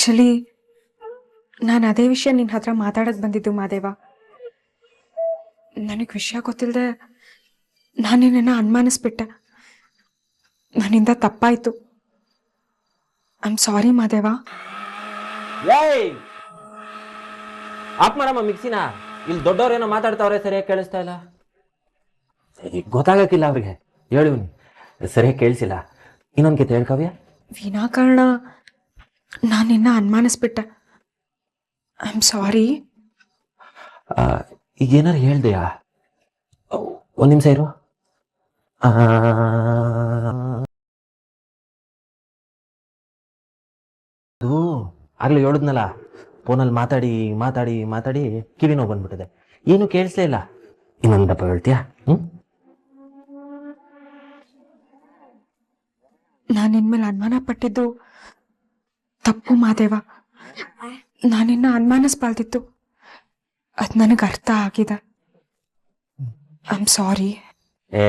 Actually ನಾನು ಅದೇ ವಿಷಯ ನಿನ್ನ ಹತ್ರ ಮಾತಾಡೋಕ್ಕೆ ಬಂದಿದ್ದು ಮಾದೇವ. ನನಗೆ ವಿಷಯ ಗೊತ್ತಿಲ್ಲದೆ ನಾನು ನಿನ್ನನ್ನು ಅನುಮಾನಿಸ್ಬಿಟ್ಟೆ. ನನ್ನಿಂದ ತಪ್ಪಾಯಿತು. I am sorry Madeva. Of ಮಾಡಮ್ಮ ಮಿಕ್ಸಿನ. ಇಲ್ಲಿ ದೊಡ್ಡವ್ರೇನೋ ಮಾತಾಡ್ತಾವ್ರೆ, ಸರಿಯಾಗಿ ಕೇಳಿಸ್ತಾ ಇಲ್ಲ. ಗೊತ್ತಾಗಕ್ಕಿಲ್ಲ ಅವ್ರಿಗೆ, ಹೇಳಿವ್ನಿ ಸರಿಯಾಗಿ ಕೇಳಿಸಿಲ್ಲ. ಇನ್ನೊಂದು ಕಿತ ಹೇಳ್ಕವ್ಯ. ವಿನಾಕಾರಣ ನಾನು ನಿನ್ನ ಅನುಮಾನಿಸ್ಬಿಟ್ಟೆ. I am sorry. ಈಗ ಏನಾರು ಹೇಳ್ದೆಯಾ? ಒಂದು ನಿಮಿಷ ಇರು. ಅದು ಆಗ್ಲೇ ಹೇಳಿದ್ನಲ್ಲ, ಫೋನಲ್ಲಿ ಮಾತಾಡಿ ಮಾತಾಡಿ ಮಾತಾಡಿ ಕಿವಿ ನೋವು ಬಂದ್ಬಿಟ್ಟಿದೆ, ಏನು ಕೇಳಿಸ್ಲೇ ಇಲ್ಲ. ಇನ್ನೊಂದು ದಪ್ಪ ಹೇಳ್ತೀಯಾ? ನಾನು ನಿನ್ಮೇಲೆ ಅನುಮಾನ ಪಟ್ಟಿದ್ದು ತಪ್ಪು ಮಾದೇವ. ನಾನಿನ್ನ ಅನುಮಾನಿಸ್ಬಾರ್ದಿತ್ತು. ಅದು ನನಗೆ ಅರ್ಥ ಆಗಿದೆ. I am sorry. ಏ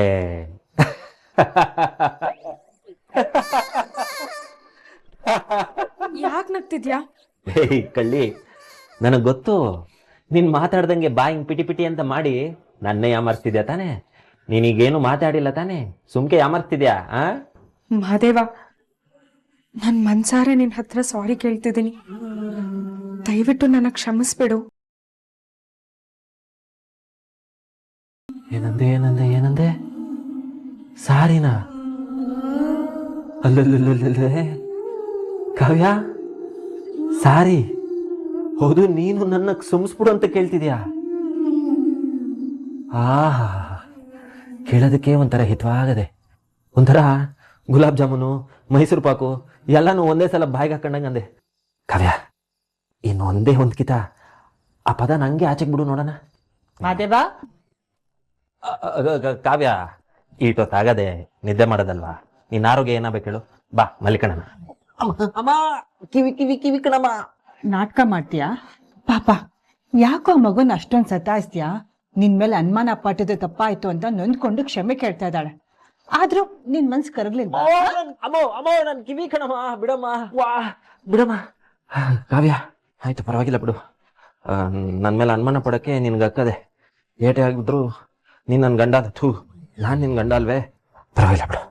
ಯಾಕೆ ನಗ್ತಿದ್ಯಾ? ಏಯ್ ಕಳ್ಳಿ, ನನಗೆ ಗೊತ್ತು ನೀನು ಮಾತಾಡ್ದಂಗೆ ಬಾಯಿಂಗ್ ಪಿಟಿ ಪಿಟಿ ಅಂತ ಮಾಡಿ ನನ್ನೇ ಯಾಮರ್ಸ್ತಿದ್ಯಾ ತಾನೆ? ನೀನೀಗೇನು ಮಾತಾಡಿಲ್ಲ ತಾನೆ, ಸುಮ್ಕೆ ಯಾಮರ್ಸ್ತಿದ್ಯಾ? ಮಹಾದೇವ, ನಾನು ಮನ್ಸಾರೆ ನಿನ್ನ ಹತ್ರ ಸಾರಿ ಕೇಳ್ತಿದ್ದೀನಿ. ದಯವಿಟ್ಟು ನನ್ನ ಕ್ಷಮಿಸ್ಬಿಡು. ಏನಂದೆ ಏನಂದೆ ಏನಂದೆ? ಸಾರಿನಾ? ಅಲ್ಲಲ್ಲೇ ಕಾವ್ಯ, ಸಾರಿ? ಹೌದು, ನೀನು ನನ್ನ ಕ್ಷಮಿಸ್ಬಿಡು ಅಂತ ಕೇಳ್ತಿದ್ಯಾ? ಆಹಾ, ಕೇಳೋದಕ್ಕೆ ಒಂಥರ ಹಿತವಾಗದೆ. ಒಂಥರ ಗುಲಾಬ್ ಜಾಮೂನು, ಮೈಸೂರು ಪಾಕು ಎಲ್ಲಾನು ಒಂದೇ ಸಲ ಬಾಯಿಗೆ ಹಾಕೊಂಡಂಗೆ ಅಂದೆ. ಕಾವ್ಯ, ಇನ್ನೊಂದೇ ಒಂದ್ಕಿತ ಆ ಪದ ನಂಗೆ ಆಚೆಗೆ ಬಿಡು ನೋಡೋಣ. ಮಾದೇವ, ಕಾವ್ಯ, ಈಟೊತ್ತಾಗದೆ ನಿದ್ದೆ ಮಾಡೋದಲ್ವಾ? ನಿನ್ನ ಆರೋಗ್ಯ ಏನಾಗಬೇಕು ಹೇಳು? ಬಾ ಮಲಿಕಣನ. ಅಮ್ಮ, ಕಿವಿ ಕಿವಿ ಕಿವಿ ಕಣಮ್ಮ. ನಾಟಕ ಮಾಡ್ತೀಯಾ? ಪಾಪ, ಯಾಕೋ ಮಗುನ ಅಷ್ಟೊಂದು ಸತಾಯಿಸ್ತೀಯಾ? ನಿನ್ ಮೇಲೆ ಅನುಮಾನ ಪಟ್ಟಿದ್ದು ತಪ್ಪಾಯ್ತು ಅಂತ ನೊಂದ್ಕೊಂಡು ಕ್ಷಮೆ ಕೇಳ್ತಾ ಇದ್ದಾಳೆ. ಆದ್ರೂ ನಿನ್ ಮನ್ಸು ಕರಗ್ಲಿಲ್ವಾ? ಅಮ್ಮೋ ಅಮ್ಮೋ, ನನ್ ಕಿವಿ ಕಣಮ್ಮ, ಬಿಡಮ್ಮ. ವಾ ಬಿಡಮ್ಮ. ಕಾವ್ಯ, ಆಯ್ತು ಪರವಾಗಿಲ್ಲ ಬಿಡು. ನನ್ ಮೇಲೆ ಅನುಮಾನ ಪಡಕ್ಕೆ ನಿನ್ಗೆ ಅಕ್ಕದೆ. ಏಟೆ ಆಗಿದ್ರು ನೀನ್ ನನ್ ಗಂಡ. ಥೂ, ನಾನ್ ನಿನ್ ಗಂಡ ಅಲ್ವೇ? ಪರವಾಗಿಲ್ಲ ಬಿಡು.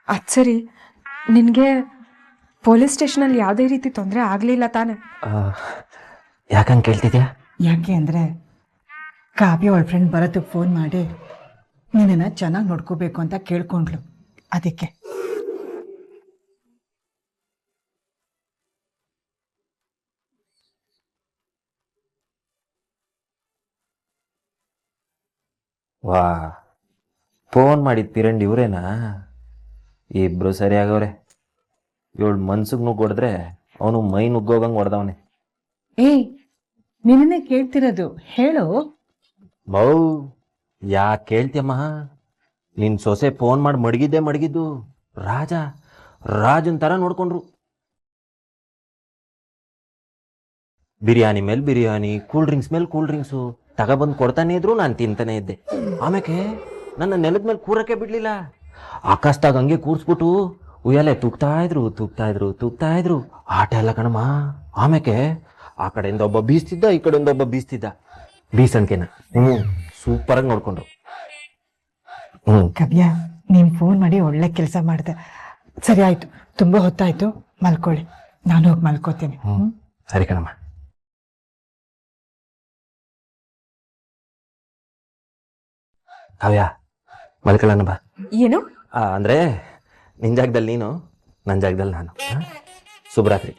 ಅದು ಸರಿ, ನಿನಗೆ ಪೊಲೀಸ್ ಸ್ಟೇಷನಲ್ಲಿ ಯಾವುದೇ ರೀತಿ ತೊಂದರೆ ಆಗಲಿಲ್ಲ ತಾನೆ? ಯಾಕಂಗೆ ಕೇಳ್ತಿದ್ಯಾ? ಯಾಕೆ ಅಂದ್ರೆ ಕಾವ್ಯ ಅವಳ ಫ್ರೆಂಡ್ ಭರತ್ಗೆ ಫೋನ್ ಮಾಡಿ ನಿನ್ನನ್ನ ಚೆನ್ನಾಗಿ ನೋಡ್ಕೋಬೇಕು ಅಂತ ಕೇಳ್ಕೊಂಡ್ಲು, ಅದಕ್ಕೆ. ವಾ, ಫೋನ್ ಮಾಡಿದ ಪಿರಂಡ್ ಇವ್ರೇನಾ? ಇಬ್ರು ಸರಿಯಾಗವ್ರೆ. ಇವಳು ಮನ್ಸಿಗೆ ನುಗ್ಗೊಡಿದ್ರೆ ಅವನು ಮೈ ನುಗ್ಗೋಗಂಗೆ ಹೊಡೆದವನೆ. ಏಯ್, ನಿನ್ನೆ ಕೇಳ್ತಿರೋದು ಹೇಳು. ಮೌ, ಯಾಕೆ ಕೇಳ್ತಿಯಮ್ಮ? ನಿನ್ ಸೊಸೆ ಫೋನ್ ಮಾಡಿ ಮಡಗಿದ್ದು ರಾಜನ್ ತರ ನೋಡ್ಕೊಂಡ್ರು. ಬಿರಿಯಾನಿ ಮೇಲೆ ಬಿರಿಯಾನಿ, ಕೂಲ್ ಡ್ರಿಂಕ್ಸ್ ಮೇಲೆ ಕೂಲ್ ಡ್ರಿಂಕ್ಸು ತಗೊಬಂದು ಕೊಡ್ತಾನೆ ಇದ್ರು. ನಾನು ತಿಂತಾನೆ ಇದ್ದೆ. ಆಮೇಲೆ ನನ್ನ ನೆಲದ ಮೇಲೆ ಕೂರಕ್ಕೆ ಬಿಡ್ಲಿಲ್ಲ. ಆಕಾಶದಾಗ ಹಂಗೆ ಕೂರ್ಸ್ಬಿಟ್ಟು ಉಯ್ಯಾಲೆ ತೂಗ್ತಾ ಇದ್ರು. ಆಟ ಎಲ್ಲ ಕಣಮ್ಮ. ಆಮೇಲೆ ಆ ಕಡೆಯಿಂದ ಒಬ್ಬ ಬೀಸ್ತಿದ್ದ, ಈ ಕಡೆಯಿಂದ ಒಬ್ಬ ಬೀಸ್ತಿದ್ದ. ಬೀಸನ್ಕೆನ ಸೂಪರ್ ಆಗಿ ನೋಡ್ಕೊಂಡ್ರು. ಕಾವ್ಯ, ನೀನ್ ಫೋನ್ ಮಾಡಿ ಒಳ್ಳೆ ಕೆಲಸ ಮಾಡಿದೆ. ಸರಿ ಆಯ್ತು, ತುಂಬಾ ಹೊತ್ತಾಯ್ತು, ಮಲ್ಕೊಳ್ಳಿ. ನಾನು ಹೋಗಿ ಮಲ್ಕೋತೀನಿ. ಸರಿ ಕಣಮ್ಮ. ಕಾವ್ಯ, ಮಲ್ಕೊಳ್ಳೋಣ ಬಾ. ಏನು ಅಂದ್ರೆ ನಿನ್ ಜಾಗದಲ್ಲಿ ನೀನು, ನನ್ನ ಜಾಗದಲ್ಲಿ ನಾನು. ಶುಭರಾತ್ರಿ.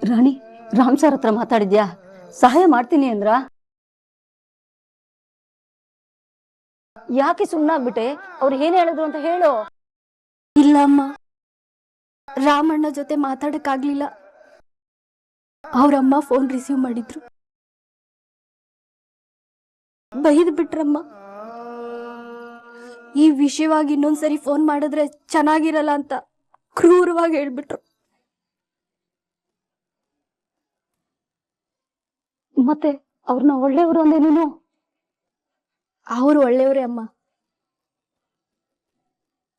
ರಾಣಿ, ರಾಮ್ ಸರ್ ಹತ್ರ ಮಾತಾಡಿದ್ಯಾ? ಸಹಾಯ ಮಾಡ್ತೀನಿ ಅಂದ್ರ? ಯಾಕೆ ಸುಮ್ಮನಾಗ್ಬಿಟ್ಟೆ? ಅವ್ರು ಏನ್ ಹೇಳಿದ್ರು ಅಂತ ಹೇಳು. ಇಲ್ಲ ಅಮ್ಮ, ರಾಮಣ್ಣ ಜೊತೆ ಮಾತಾಡಕ್ಕಾಗ್ಲಿಲ್ಲ. ಅವ್ರಮ್ಮ ಫೋನ್ ರಿಸೀವ್ ಮಾಡಿದ್ರು, ಬೈದ್ ಬಿಟ್ರಮ್ಮ. ಈ ವಿಷಯವಾಗಿ ಇನ್ನೊಂದ್ಸರಿ ಫೋನ್ ಮಾಡಿದ್ರೆ ಚೆನ್ನಾಗಿರಲ್ಲ ಅಂತ ಕ್ರೂರವಾಗಿ ಹೇಳ್ಬಿಟ್ರು. ಮತ್ತೆ ಅವ್ರನ್ನ ಒಳ್ಳೆಯವರು ಅಂದೆ ನೀನು? ಅವರು ಒಳ್ಳೆಯವರೇ ಅಮ್ಮ,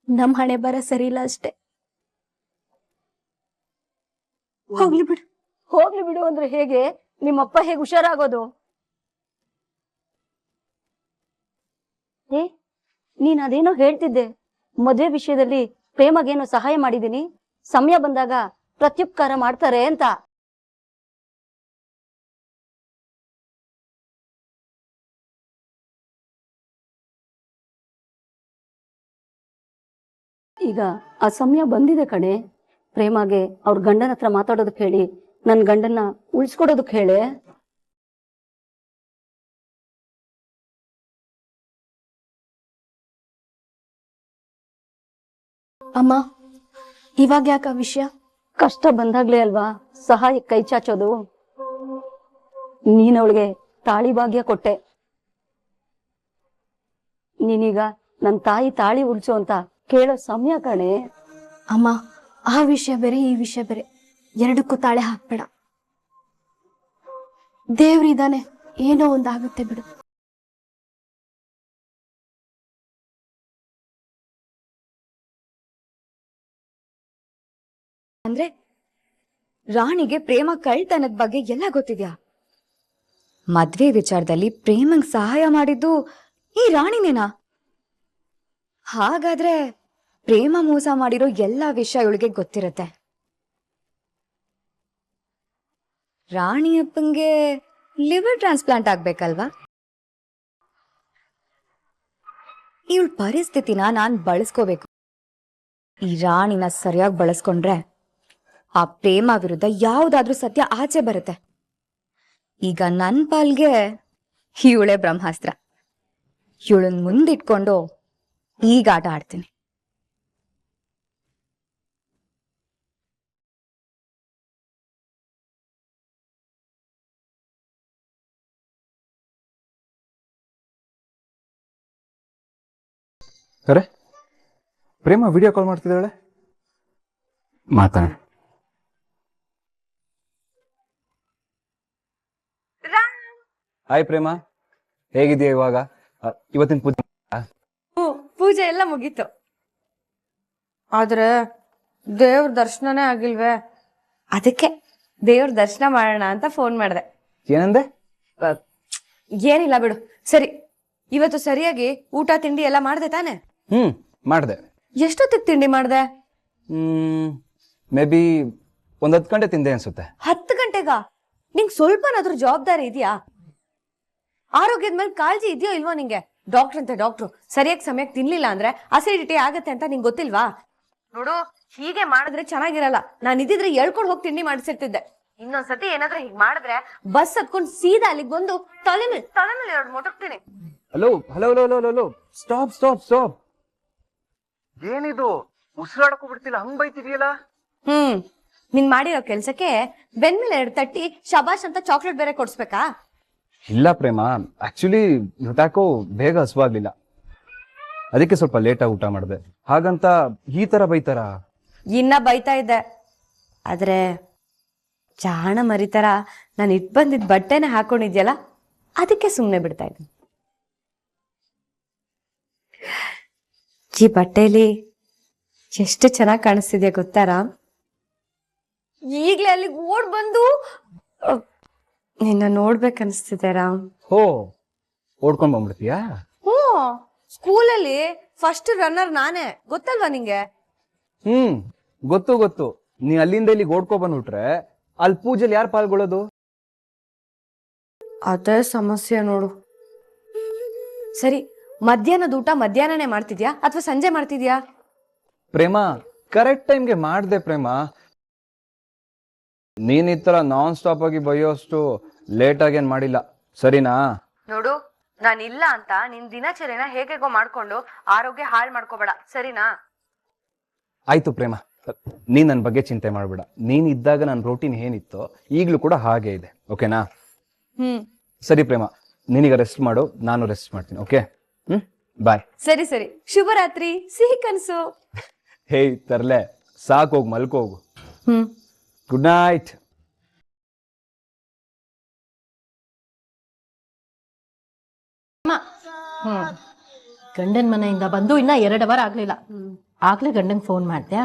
ನಮ್ ಹಣೆ ಬರ ಸರಿ ಇಲ್ಲ ಅಷ್ಟೇ. ಹೋಗ್ಲಿ ಬಿಡು. ಹೋಗ್ಲಿ ಬಿಡು ಅಂದ್ರೆ ಹೇಗೆ? ನಿಮ್ಮಪ್ಪ ಹೇಗೆ ಹುಷಾರಾಗೋದು? ನೀನ್ ಅದೇನೋ ಹೇಳ್ತಿದ್ದೆ, ಮದ್ವೆ ವಿಷಯದಲ್ಲಿ ಪ್ರೇಮಗೇನೋ ಸಹಾಯ ಮಾಡಿದೀನಿ, ಸಮಯ ಬಂದಾಗ ಪ್ರತ್ಯುಪಕಾರ ಮಾಡ್ತಾರೆ ಅಂತ. ಈಗ ಆ ಸಮಯ ಬಂದಿದೆ ಕಣೆ. ಪ್ರೇಮಗೆ ಅವ್ರ ಗಂಡನ ಹತ್ರ ಮಾತಾಡೋದಕ್ಕೆ ಹೇಳಿ, ನನ್ ಗಂಡನ್ನ ಉಳಿಸ್ಕೊಡೋದಕ್ಕೆ ಹೇಳೆ. ಅಮ್ಮ, ಇವಾಗ ಯಾಕ ವಿಷಯ? ಕಷ್ಟ ಬಂದಾಗ್ಲೇ ಅಲ್ವಾ ಸಹಾಯ ಕೈ ಚಾಚೋದು. ನೀನ್ ಅವಳಿಗೆ ತಾಳಿ ಭಾಗ್ಯ ಕೊಟ್ಟೆ, ನೀನೀಗ ನನ್ ತಾಯಿ ತಾಳಿ ಉಳ್ಸು ಅಂತ ಕೇಳೋ ಸಮಯ ಕಣೆ. ಅಮ್ಮ, ಆ ವಿಷಯ ಬೇರೆ ಈ ವಿಷಯ ಬೇರೆ, ಎರಡಕ್ಕೂ ತಾಳೆ ಹಾಕ್ಬೇಡ. ದೇವ್ರಿದಾನೆ, ಏನೋ ಒಂದಾಗುತ್ತೆ ಬಿಡು. ಅಂದ್ರೆ ರಾಣಿಗೆ ಪ್ರೇಮ ಕಳ್ತನದ ಬಗ್ಗೆ ಎಲ್ಲ ಗೊತ್ತಿದ್ಯಾ? ಮದ್ವೆ ವಿಚಾರದಲ್ಲಿ ಪ್ರೇಮಂಗ್ ಸಹಾಯ ಮಾಡಿದ್ದು ಈ ರಾಣಿನೇನಾ? ಹಾಗಾದ್ರೆ ಪ್ರೇಮ ಮೋಸ ಮಾಡಿರೋ ಎಲ್ಲಾ ವಿಷಯ ಇವಳಿಗೆ ಗೊತ್ತಿರತ್ತೆ. ರಾಣಿಯಪ್ಪಂಗೆ ಲಿವರ್ ಟ್ರಾನ್ಸ್ಪ್ಲಾಂಟ್ ಆಗ್ಬೇಕಲ್ವಾ? ಇವಳ ಪರಿಸ್ಥಿತಿನ ನಾನ್ ಬಳಸ್ಕೋಬೇಕು. ಈ ರಾಣಿನ ಸರಿಯಾಗಿ ಬಳಸ್ಕೊಂಡ್ರೆ ಆ ಪ್ರೇಮ ವಿರುದ್ಧ ಯಾವ್ದಾದ್ರೂ ಸತ್ಯ ಆಚೆ ಬರುತ್ತೆ. ಈಗ ನನ್ ಪಾಲ್ಗೆ ಇವಳೆ ಬ್ರಹ್ಮಾಸ್ತ್ರ. ಇವಳನ್ ಮುಂದಿಟ್ಕೊಂಡು ಈಗ ಆಟ ಆಡ್ತೀನಿ. ಅರೆ, ಪ್ರೇಮ ವಿಡಿಯೋ ಕಾಲ್ ಮಾಡ್ತಿದ್ದಾಳೆ. ಮಾತಾಡ. ಹಾಯ್ ಪ್ರೇಮ, ಹೇಗಿದೆಯಾ ಇವಾಗ? ಇವತ್ತಿನ ಪೂಜೆ? ಪೂಜೆ ಎಲ್ಲ ಮುಗೀತು, ಆದ್ರೆ ದೇವ್ರ ದರ್ಶನನೇ ಆಗಿಲ್ವೇ. ಅದಕ್ಕೆ ದೇವ್ರ ದರ್ಶನ ಮಾಡೋಣ ಅಂತ ಫೋನ್ ಮಾಡಿದೆ. ಏನಂದೆ? ಏನಿಲ್ಲ ಬಿಡು. ಸರಿ, ಇವತ್ತು ಸರಿಯಾಗಿ ಊಟ ತಿಂಡಿ ಎಲ್ಲ ಮಾಡ್ದೆ ತಾನೆ? ಮಾಡ್ದೆ. ಎಷ್ಟೊತ್ತಿಗೆ ತಿಂಡಿ ಮಾಡ್ದೆ? ಮೇ ಬಿ 10 ಗಂಟೆ ತಿಂದೆ ಅನ್ಸುತ್ತೆ. 10 ಗಂಟೆಗ? ನಿಂಗ್ ಸ್ವಲ್ಪನಾದ್ರೂ ಜವಾಬ್ದಾರಿ ಇದೆಯಾ? ಆರೋಗ್ಯದ ಮೇಲೆ ಕಾಳಜಿ ಇದೆಯೋ ಇಲ್ವೋ ನಿಂಗೆ? ಡಾಕ್ಟರ್ ಅಂತ ಡಾಕ್ಟ್ರು ಸರಿಯಾಗಿ ಸಮಯಕ್ಕೆ ತಿನ್ಲಿಲ್ಲ ಅಂದ್ರೆ ಅಸಿಡಿಟಿ ಆಗತ್ತೆ ಅಂತ ನಿಂಗೆ ಗೊತ್ತಿಲ್ವಾ? ನೋಡು, ಹೀಗೆ ಮಾಡಿದ್ರೆ ಚೆನ್ನಾಗಿರಲ್ಲ. ನಾನು ಇದ್ದಿದ್ರೆ ಹೇಳ್ಕೊಂಡು ಹೋಗಿ ತಿಂಡಿ ಮಾಡಿಸಿರ್ತಿದ್ದೆ. ಇನ್ನೊಂದ್ಸತಿ ಏನಾದ್ರೂ ಹೀಗ್ ಮಾಡಿದ್ರೆ ಬಸ್ ಹತ್ಕೊಂಡು ಸೀದಾ ಅಲ್ಲಿಗೆ ಬಂದು ತಲೆ ಮೇಲೆ 2 ಮೊಟಕ್ತೀನಿ. Hello hello hello hello hello, stop stop stop. ಏನಿದು ಉಸಿರಾಡಕ್ಕೂ ಬಿಡ್ತಿಲ್ಲ, ಹಂಗ್ ಬೈತಿದೆಯಲ್ಲ? ನಿನ್ ಮಾಡಿರೋ ಕೆಲ್ಸಕ್ಕೆ ಬೆನ್ಮೇಲೆ 2 ತಟ್ಟಿ ಶಬಾಷ್ ಅಂತ ಚಾಕ್ಲೇಟ್ ಬೇರೆ ಕೊಡ್ಸ್ಬೇಕಾ? ಇಲ್ಲ ಪ್ರೇಮ, ಆಕ್ಚುಲಿ ಇವತ್ತಾಕೋ ಬೇಗ ಹಸುವಾಗ್ಲಿಲ್ಲ, ಅದಕ್ಕೆ ಸ್ವಲ್ಪ ಲೇಟಾಗಿ ಊಟ ಮಾಡಿದೆ. ಹಾಗಂತ ಈ ತರ ಬೈತಾರ? ಇನ್ನ ಬೈತಾ ಇದ್ದೆ, ಆದ್ರೆ ಜಾಣ ಮರಿತರ ನಾನು ಇಟ್ ಬಂದಿದ್ ಬಟ್ಟೆನ ಹಾಕೊಂಡಿದ್ಯಲ್ಲ, ಅದಕ್ಕೆ ಸುಮ್ನೆ ಬಿಡ್ತಾ ಇದ್ದೀನಿ. ಈ ಬಟ್ಟೆಲಿ ಎಷ್ಟು ಚೆನ್ನಾಗಿ ಕಾಣಿಸ್ತಿದ್ಯಾ ಗೊತ್ತಾರಾ? ಈಗ್ಲೇ ಅಲ್ಲಿಗೆ ಓಡ್ ಬಂದು ನಿನ್ನ ನೋಡ್ಬೇಕನ್ಸ್ತಿದೆ ರಾಮ್. ಹೋ, ಓಡ್ಕೊಂಡ್ ಬಂದ್ಬಿಡ್ತೀಯಾ? ಸ್ಕೂಲಲ್ಲಿ ಫಸ್ಟ್ ರನ್ನರ್ ನಾನೇ, ಗೊತ್ತಲ್ವಾ ನಿಂಗೆ? ಗೊತ್ತು ಗೊತ್ತು. ನೀ ಅಲ್ಲಿಂದ ಇಲ್ಲಿ ಓಡ್ಕೊ ಬಂದ್ಬಿಟ್ರೆ ಅಲ್ಲಿ ಪೂಜೆಲಿ ಯಾರು ಪಾಲ್ಗೊಳ್ಳೋದು? ಅದೇ ಸಮಸ್ಯೆ ನೋಡು. ಸರಿ, ಮಧ್ಯಾಹ್ನದ ಊಟ ಮಧ್ಯಾಹ್ನನೇ ಮಾಡ್ತಿದ್ಯಾ ಅಥವಾ ಸಂಜೆ ಮಾಡ್ತಿದ್ಯಾ? ಪ್ರೇಮ, ಕರೆಕ್ಟ್ ಟೈಮ್ಗೆ ಮಾಡ್ದೆ ಪ್ರೇಮ. ನೀನ್ ಈ ತರ ನಾನ್ ಸ್ಟಾಪ್ ಆಗಿ ಬೈಯೋಷ್ಟು ಲೇಟ್ ಆಗಿ ಏನ್ ಮಾಡಿಲ್ಲ, ಸರಿನಾ? ನೋಡು, ನಾನಿಲ್ಲ ಅಂತ ನಿನ್ ದಿನಚರಿನ ಹೇಗೆಗೋ ಮಾಡ್ಕೊಂಡು ಆರೋಗ್ಯ ಹಾಳು ಮಾಡ್ಕೋಬೇಡ, ಸರಿನಾ? ಆಯ್ತು ಪ್ರೇಮ, ನೀನ್ ನನ್ನ ಬಗ್ಗೆ ಚಿಂತೆ ಮಾಡ್ಬೇಡ. ನೀನ್ ಇದ್ದಾಗ ನನ್ನ ರೂಟೀನ್ ಏನಿತ್ತೋ ಈಗಲೂ ಕೂಡ ಹಾಗೆ ಇದೆ. ಓಕೆನಾ? ಸರಿ ಪ್ರೇಮ, ನೀನೀಗ ರೆಸ್ಟ್ ಮಾಡು, ನಾನು ರೆಸ್ಟ್ ಮಾಡ್ತೀನಿ. ಓಕೆ? ಬಾಯ್. ಸರಿ ಸರಿ, ಶುಭರಾತ್ರಿ, ಸಿಹಿ ಕನಸು. ಹೇಯ್ ತರ್ಲೆ, ಸಾಕೋಗು, ಮಲ್ಕೋಗು. Good night. ಗಂಡನ ಮನೆಯಿಂದ ಬಂದು ಇನ್ನ 2 ಅವರ್ ಆಗ್ಲಿಲ್ಲ, ಆಗ್ಲೇ ಗಂಡಂಗ್ ಫೋನ್ ಮಾಡ್ದ್ಯಾ?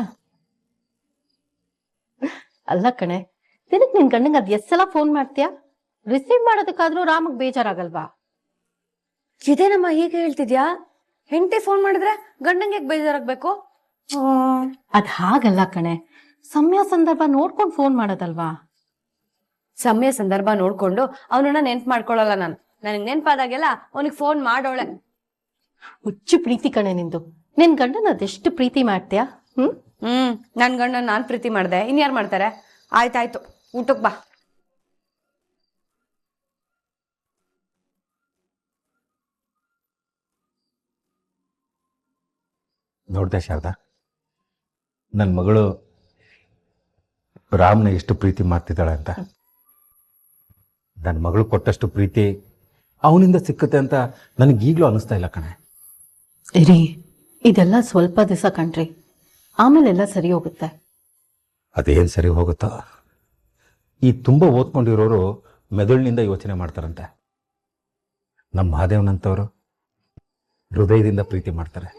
ಅಲ್ಲ ಕಣೆ, ದಿನಕ್ಕೆ ನಿನ್ ಗಂಡಂಗ್ ಅದ್ ಎಷ್ಟ್ ಸಲ ಫೋನ್ ಮಾಡ್ತೀಯಾ? ರಿಸೀವ್ ಮಾಡೋದಕ್ಕಾದ್ರೂ ರಾಮಗ್ ಬೇಜಾರಾಗಲ್ವಾ? ಇದೇನಮ್ಮ ಹೀಗೆ ಹೇಳ್ತಿದ್ಯಾ? ಹೆಂಡತಿ ಫೋನ್ ಮಾಡಿದ್ರೆ ಗಂಡಂಗೆ ಬೇಜಾರಾಗ್ಬೇಕು? ಅದ್ ಹಾಗಲ್ಲ ಕಣೆ, ಸಮಯ ಸಂದರ್ಭ ನೋಡ್ಕೊಂಡ್ ಫೋನ್ ಮಾಡೋದಲ್ವಾ? ಸಮಯ ಸಂದರ್ಭ ನೋಡ್ಕೊಂಡು ಅವನನ್ನ ನೆನ್ಪು ಮಾಡ್ಕೊಳ್ಳಲ್ಲ ನಾನು. ನನಗ್ ನೆನ್ಪಾದಾಗೆಲ್ಲ ಅವನಿಗೆ ಫೋನ್ ಮಾಡೋಳೆ. ಹುಚ್ಚು ಪ್ರೀತಿ ಕಣೆ ನಿಂದು. ನಿನ್ ಗಂಡನ ಅದೆಷ್ಟು ಪ್ರೀತಿ ಮಾಡ್ತೀಯಾ? ನನ್ ಗಂಡನ್ ನಾನ್ ಪ್ರೀತಿ ಮಾಡ್ದೆ, ಇನ್ಯಾರು ಮಾಡ್ತಾರೆ? ಆಯ್ತಾಯ್ತು, ಊಟಕ್ ಬಾ. ನೋಡ್ದೆ ಶಾರದಾ, ನನ್ನ ಮಗಳು ರಾಮ್ನ ಎಷ್ಟು ಪ್ರೀತಿ ಮಾಡ್ತಿದ್ದಾಳೆ ಅಂತ. ನನ್ನ ಮಗಳು ಕೊಟ್ಟಷ್ಟು ಪ್ರೀತಿ ಅವನಿಂದ ಸಿಕ್ಕುತ್ತೆ ಅಂತ ನನಗೀಗಲೂ ಅನಿಸ್ತಾ ಇಲ್ಲ ಕಣೆ. ಇರಿ, ಇದೆಲ್ಲ ಸ್ವಲ್ಪ ದಿವಸ ಕಣ್ರಿ, ಆಮೇಲೆಲ್ಲ ಸರಿ ಹೋಗುತ್ತೆ. ಅದೇನು ಸರಿ ಹೋಗುತ್ತೋ. ಈ ತುಂಬ ಓದ್ಕೊಂಡಿರೋರು ಮೆದುಳಿನಿಂದ ಯೋಚನೆ ಮಾಡ್ತಾರಂತೆ. ನಮ್ಮ ಮಹಾದೇವನಂತವರು ಹೃದಯದಿಂದ ಪ್ರೀತಿ ಮಾಡ್ತಾರೆ.